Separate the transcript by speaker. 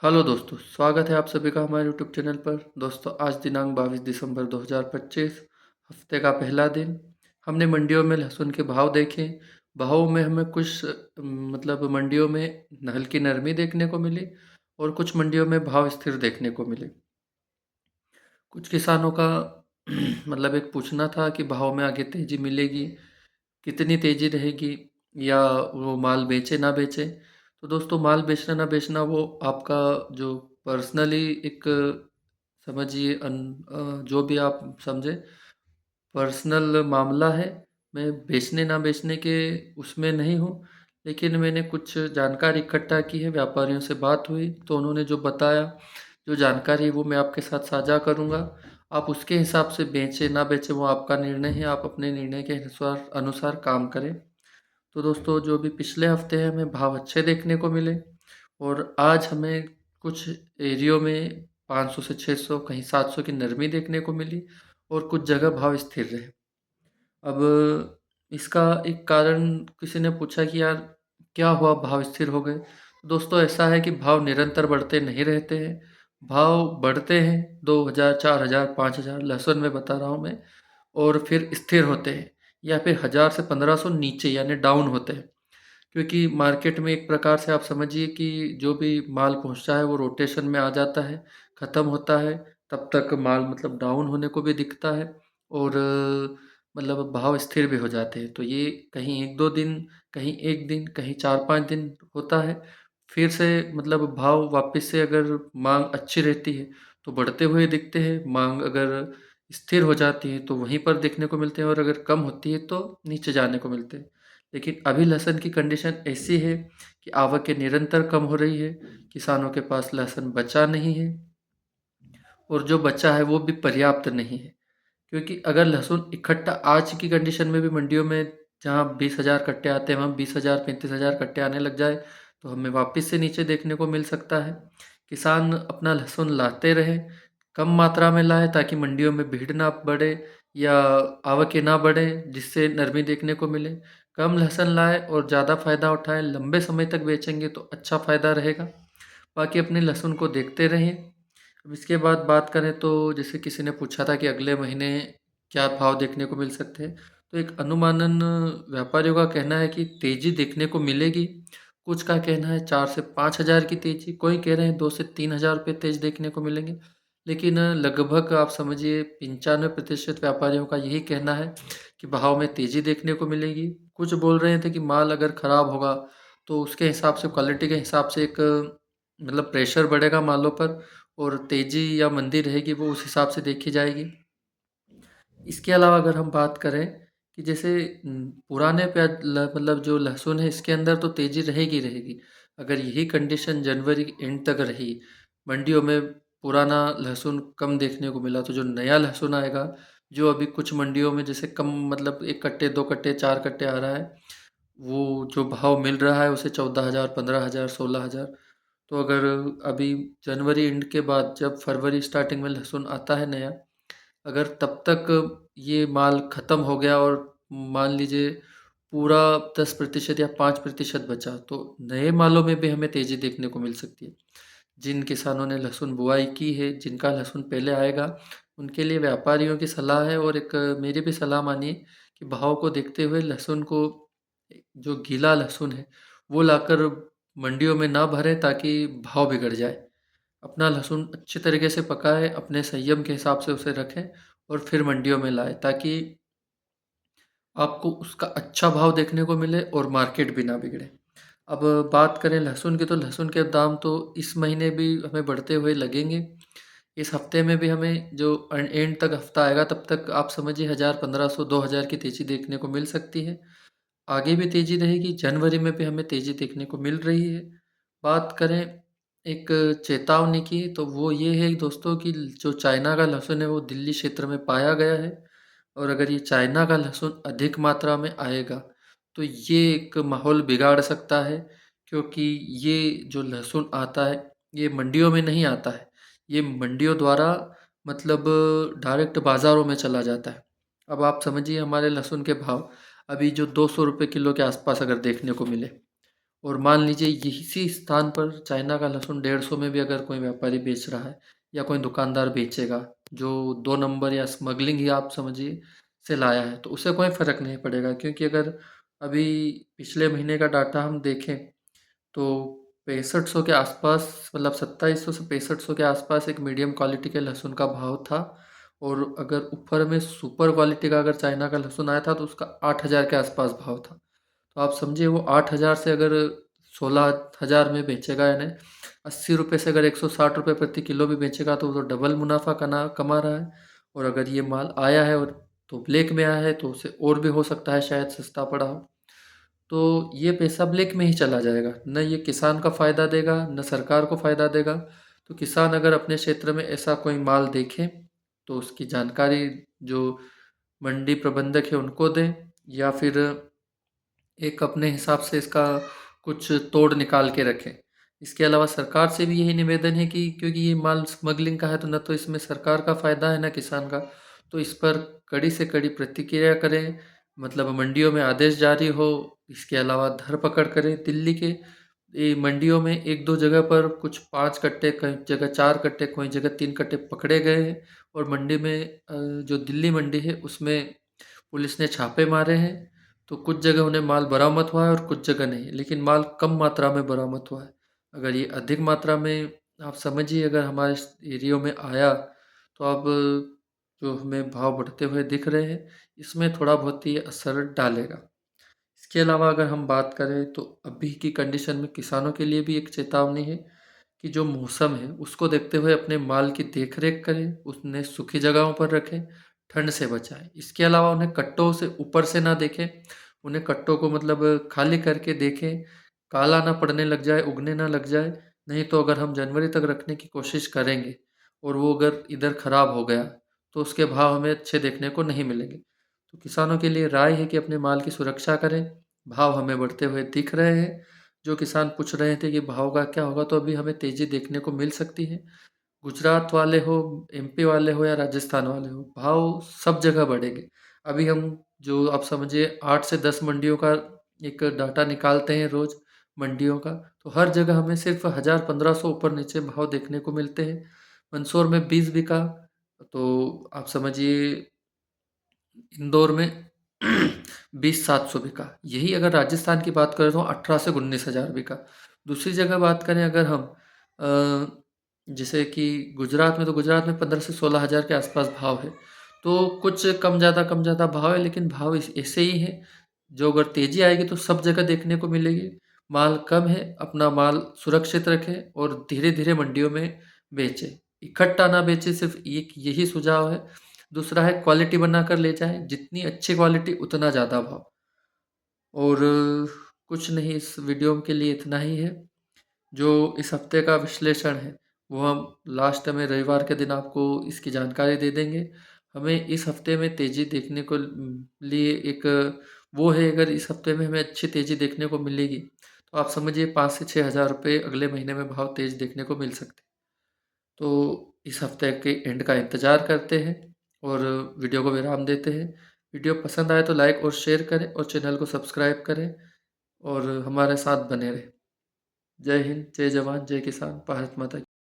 Speaker 1: Hello दोस्तों, स्वागत है आप सभी का हमारे यूट्यूब चैनल पर। दोस्तों, आज दिनांक 22 दिसंबर 2025, हफ्ते का पहला दिन। हमने मंडियों में लहसुन के भाव देखे। भावों में हमें कुछ मतलब मंडियों में हल्की नरमी देखने को मिली और कुछ मंडियों में भाव स्थिर देखने को मिले। कुछ किसानों का मतलब एक पूछना था कि भाव में आगे तेज़ी मिलेगी, कितनी तेज़ी रहेगी, या वो माल बेचे ना बेचे। तो दोस्तों, माल बेचना ना बेचना वो आपका जो पर्सनली एक समझिए जो भी आप समझे पर्सनल मामला है। मैं बेचने ना बेचने के उसमें नहीं हूँ, लेकिन मैंने कुछ जानकारी इकट्ठा की है। व्यापारियों से बात हुई तो उन्होंने जो बताया, जो जानकारी वो मैं आपके साथ साझा करूँगा। आप उसके हिसाब से बेचें ना बेचें वो आपका निर्णय है। आप अपने निर्णय के अनुसार अनुसार काम करें। तो दोस्तों, जो भी पिछले हफ्ते हैं हमें भाव अच्छे देखने को मिले और आज हमें कुछ एरियो में 500 से 600 कहीं 700 की नरमी देखने को मिली और कुछ जगह भाव स्थिर रहे। अब इसका एक कारण किसी ने पूछा कि यार क्या हुआ, भाव स्थिर हो गए। दोस्तों, ऐसा है कि भाव निरंतर बढ़ते नहीं रहते हैं। भाव बढ़ते हैं 2000, 4000, 5000 लहसुन में बता रहा हूँ मैं, और फिर स्थिर होते हैं या फिर 1000 से 1500 नीचे यानी डाउन होते हैं। क्योंकि मार्केट में एक प्रकार से आप समझिए कि जो भी माल पहुंचता है वो रोटेशन में आ जाता है, ख़त्म होता है, तब तक माल मतलब डाउन होने को भी दिखता है और मतलब भाव स्थिर भी हो जाते हैं। तो ये कहीं 1-2 दिन, कहीं 1 दिन, कहीं 4-5 दिन होता है। फिर से मतलब भाव वापस से अगर मांग अच्छी रहती है तो बढ़ते हुए दिखते हैं, मांग अगर स्थिर हो जाती है तो वहीं पर देखने को मिलते हैं और अगर कम होती है तो नीचे जाने को मिलते हैं। लेकिन अभी लहसुन की कंडीशन ऐसी है कि आवकें निरंतर कम हो रही है, किसानों के पास लहसुन बचा नहीं है और जो बचा है वो भी पर्याप्त नहीं है। क्योंकि अगर लहसुन इकट्ठा आज की कंडीशन में भी मंडियों में जहाँ 20,000 कट्टे आते हैं वहाँ 20,000 35,000 कट्टे आने लग जाए तो हमें वापस से नीचे देखने को मिल सकता है। किसान अपना लहसुन लाते रहे, कम मात्रा में लाए ताकि मंडियों में भीड़ ना बढ़े या आवकें ना बढ़े, जिससे नरमी देखने को मिले। कम लहसुन लाए और ज़्यादा फ़ायदा उठाएं, लंबे समय तक बेचेंगे तो अच्छा फ़ायदा रहेगा। बाकी अपने लहसुन को देखते रहें। अब इसके बाद बात करें तो जैसे किसी ने पूछा था कि अगले महीने क्या भाव देखने को मिल सकते हैं, तो एक अनुमानन व्यापारियों का कहना है कि तेज़ी देखने को मिलेगी। कुछ का कहना है 4 से 5,000 की तेज़ी, कोई कह रहे हैं 2 से 3,000 रुपये तेज़ देखने को मिलेंगे। लेकिन लगभग आप समझिए 95% व्यापारियों का यही कहना है कि भाव में तेज़ी देखने को मिलेगी। कुछ बोल रहे थे कि माल अगर ख़राब होगा तो उसके हिसाब से, क्वालिटी के हिसाब से एक मतलब प्रेशर बढ़ेगा मालों पर और तेज़ी या मंदी रहेगी वो उस हिसाब से देखी जाएगी। इसके अलावा अगर हम बात करें कि जैसे पुराने प्याज मतलब जो लहसुन है इसके अंदर तो तेज़ी रहेगी रहेगी। अगर यही कंडीशन जनवरी एंड तक रही, मंडियों में पुराना लहसुन कम देखने को मिला, तो जो नया लहसुन आएगा, जो अभी कुछ मंडियों में जैसे कम मतलब 1 कट्टे, 2 कट्टे, 4 कट्टे आ रहा है, वो जो भाव मिल रहा है उसे 14,000, 15,000, 16,000। तो अगर अभी जनवरी एंड के बाद जब फरवरी स्टार्टिंग में लहसुन आता है नया, अगर तब तक ये माल ख़त्म हो गया और मान लीजिए पूरा 10% या 5% बचा, तो नए मालों में भी हमें तेज़ी देखने को मिल सकती है। जिन किसानों ने लहसुन बुआई की है, जिनका लहसुन पहले आएगा, उनके लिए व्यापारियों की सलाह है और एक मेरी भी सलाह मानिए कि भाव को देखते हुए लहसुन को, जो गीला लहसुन है, वो लाकर मंडियों में ना भरें ताकि भाव बिगड़ जाए। अपना लहसुन अच्छी तरीके से पकाएँ, अपने संयम के हिसाब से उसे रखें और फिर मंडियों में लाएँ ताकि आपको उसका अच्छा भाव देखने को मिले और मार्केट भी ना बिगड़े। अब बात करें लहसुन की, तो लहसुन के दाम तो इस महीने भी हमें बढ़ते हुए लगेंगे। इस हफ्ते में भी हमें जो एंड तक हफ्ता आएगा तब तक आप समझिए 1000, 1500, 2000 की तेज़ी देखने को मिल सकती है। आगे भी तेज़ी रहेगी, जनवरी में भी हमें तेज़ी देखने को मिल रही है। बात करें एक चेतावनी की, तो वो ये है दोस्तों कि जो चाइना का लहसुन है वो दिल्ली क्षेत्र में पाया गया है और अगर ये चाइना का लहसुन अधिक मात्रा में आएगा तो ये एक माहौल बिगाड़ सकता है। क्योंकि ये जो लहसुन आता है ये मंडियों में नहीं आता है, ये मंडियों द्वारा मतलब डायरेक्ट बाज़ारों में चला जाता है। अब आप समझिए हमारे लहसुन के भाव अभी जो 200 रुपये किलो के आसपास अगर देखने को मिले और मान लीजिए इसी स्थान पर चाइना का लहसुन 150 में भी अगर कोई व्यापारी बेच रहा है या कोई दुकानदार बेचेगा जो 2 नंबर या स्मगलिंग ही आप समझिए से लाया है, तो उसे कोई फ़र्क नहीं पड़ेगा, क्योंकि अगर अभी पिछले महीने का डाटा हम देखें तो 6500 के आसपास, मतलब 2700 से 6500 के आसपास एक मीडियम क्वालिटी के लहसुन का भाव था। और अगर ऊपर में सुपर क्वालिटी का अगर चाइना का लहसुन आया था तो उसका 8000 के आसपास भाव था। तो आप समझिए वो 8000 से अगर 16000 में बेचेगा, यानी 80 रुपये से अगर 160 रुपये प्रति किलो भी बेचेगा तो वो तो डबल मुनाफा कमा रहा है। और अगर ये माल आया है और तो ब्लैक में आया है तो उसे और भी हो सकता है शायद सस्ता पड़ा हो। तो ये पैसा ब्लैक में ही चला जाएगा, न ये किसान का फ़ायदा देगा न सरकार को फ़ायदा देगा। तो किसान अगर अपने क्षेत्र में ऐसा कोई माल देखे तो उसकी जानकारी जो मंडी प्रबंधक है उनको दें, या फिर एक अपने हिसाब से इसका कुछ तोड़ निकाल के रखें। इसके अलावा सरकार से भी यही निवेदन है कि क्योंकि ये माल स्मगलिंग का है तो न तो इसमें सरकार का फ़ायदा है न किसान का, तो इस पर कड़ी से कड़ी प्रतिक्रिया करें, मतलब मंडियों में आदेश जारी हो। इसके अलावा धरपकड़ करें दिल्ली के ये मंडियों में 1-2 जगह पर कुछ 5 कट्टे, कई जगह 4 कट्टे, कोई जगह 3 कट्टे पकड़े गए हैं। और मंडी में जो दिल्ली मंडी है उसमें पुलिस ने छापे मारे हैं। तो कुछ जगह उन्हें माल बरामद हुआ है और कुछ जगह नहीं, लेकिन माल कम मात्रा में बरामद हुआ है। अगर ये अधिक मात्रा में आप समझिए अगर हमारे एरिया में आया तो अब जो हमें भाव बढ़ते हुए दिख रहे हैं इसमें थोड़ा बहुत ही असर डालेगा। इसके अलावा अगर हम बात करें तो अभी की कंडीशन में किसानों के लिए भी एक चेतावनी है कि जो मौसम है उसको देखते हुए अपने माल की देख रेख करें, उन्हें सूखी जगहों पर रखें, ठंड से बचाएं। इसके अलावा उन्हें कट्टों से ऊपर से ना देखें, उन्हें कट्टों को मतलब खाली करके देखें, काला ना पड़ने लग जाए, उगने ना लग जाए। नहीं तो अगर हम जनवरी तक रखने की कोशिश करेंगे और वो अगर इधर ख़राब हो गया तो उसके भाव हमें अच्छे देखने को नहीं मिलेंगे। तो किसानों के लिए राय है कि अपने माल की सुरक्षा करें। भाव हमें बढ़ते हुए दिख रहे हैं। जो किसान पूछ रहे थे कि भाव का क्या होगा, तो अभी हमें तेज़ी देखने को मिल सकती है। गुजरात वाले हो, एमपी वाले हो या राजस्थान वाले हो, भाव सब जगह बढ़ेंगे। अभी हम जो आप समझिए 8 से 10 मंडियों का एक डाटा निकालते हैं रोज़ मंडियों का, तो हर जगह हमें सिर्फ 1000-1500 ऊपर नीचे भाव देखने को मिलते हैं। मंदसौर में 20 बिका, तो आप समझिए इंदौर में 20,700 बिका। यही अगर राजस्थान की बात करें तो 18 से 19,000 बिका। दूसरी जगह बात करें अगर हम जैसे कि गुजरात में, तो गुजरात में 15 से 16,000 के आसपास भाव है। तो कुछ कम ज़्यादा भाव है, लेकिन भाव ऐसे ही है। जो अगर तेज़ी आएगी तो सब जगह देखने को मिलेगी। माल कम है, अपना माल सुरक्षित रखें और धीरे-धीरे मंडियों में बेचें। इकट्ठा ना बेचें, सिर्फ़ एक यही सुझाव है। दूसरा है क्वालिटी बनाकर ले जाएँ, जितनी अच्छी क्वालिटी उतना ज़्यादा भाव। और कुछ नहीं, इस वीडियो के लिए इतना ही है। जो इस हफ्ते का विश्लेषण है वो हम लास्ट में रविवार के दिन आपको इसकी जानकारी दे देंगे। हमें इस हफ्ते में तेज़ी देखने को लिए एक वो है, अगर इस हफ्ते में हमें अच्छी तेज़ी देखने को मिलेगी तो आप समझिए 5 से 6,000 रुपये अगले महीने में भाव तेज़ देखने को मिल सकते हैं। तो इस हफ्ते के एंड का इंतज़ार करते हैं और वीडियो को विराम देते हैं। वीडियो पसंद आए तो लाइक और शेयर करें और चैनल को सब्सक्राइब करें और हमारे साथ बने रहें। जय हिंद, जय जवान, जय किसान, भारत माता की।